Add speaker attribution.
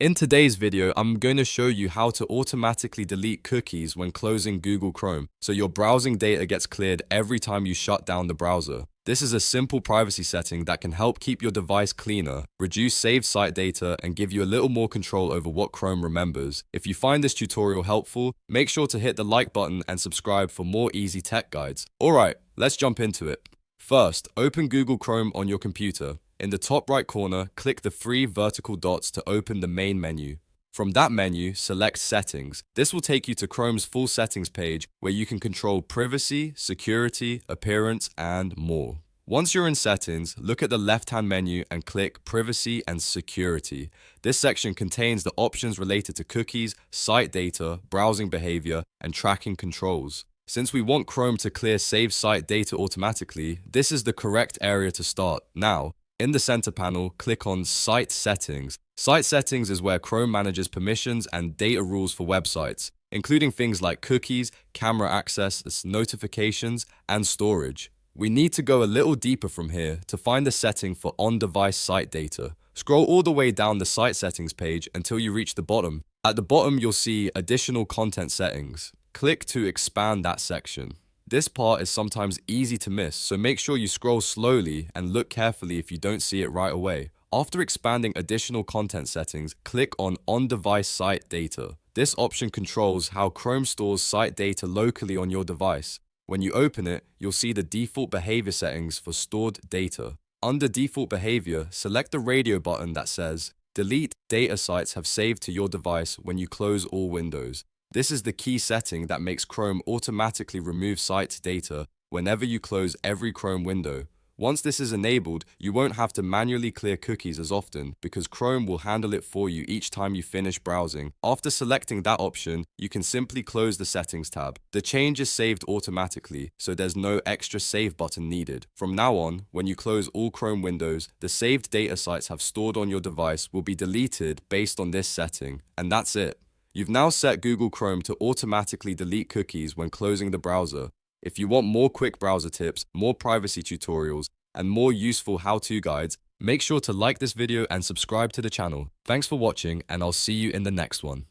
Speaker 1: In today's video, I'm going to show you how to automatically delete cookies when closing Google Chrome, so your browsing data gets cleared every time you shut down the browser. This is a simple privacy setting that can help keep your device cleaner, reduce saved site data, and give you a little more control over what Chrome remembers. If you find this tutorial helpful, make sure to hit the like button and subscribe for more easy tech guides. Alright, let's jump into it. First, open Google Chrome on your computer. In the top right corner, click the three vertical dots to open the main menu. From that menu, select Settings. This will take you to Chrome's full settings page where you can control privacy, security, appearance, and more. Once you're in Settings, look at the left-hand menu and click Privacy and Security. This section contains the options related to cookies, site data, browsing behavior, and tracking controls. Since we want Chrome to clear saved site data automatically, this is the correct area to start. Now, in the center panel, click on Site Settings. Site Settings is where Chrome manages permissions and data rules for websites, including things like cookies, camera access, notifications, and storage. We need to go a little deeper from here to find the setting for on-device site data. Scroll all the way down the Site Settings page until you reach the bottom. At the bottom, you'll see Additional Content Settings. Click to expand that section. This part is sometimes easy to miss, so make sure you scroll slowly and look carefully if you don't see it right away. After expanding additional content settings, click on On-Device Site Data. This option controls how Chrome stores site data locally on your device. When you open it, you'll see the default behavior settings for stored data. Under Default Behavior, select the radio button that says, Delete data sites have saved to your device when you close all windows. This is the key setting that makes Chrome automatically remove site data whenever you close every Chrome window. Once this is enabled, you won't have to manually clear cookies as often because Chrome will handle it for you each time you finish browsing. After selecting that option, you can simply close the Settings tab. The change is saved automatically, so there's no extra save button needed. From now on, when you close all Chrome windows, the saved data sites have stored on your device will be deleted based on this setting, and that's it. You've now set Google Chrome to automatically delete cookies when closing the browser. If you want more quick browser tips, more privacy tutorials, and more useful how-to guides, make sure to like this video and subscribe to the channel. Thanks for watching, and I'll see you in the next one.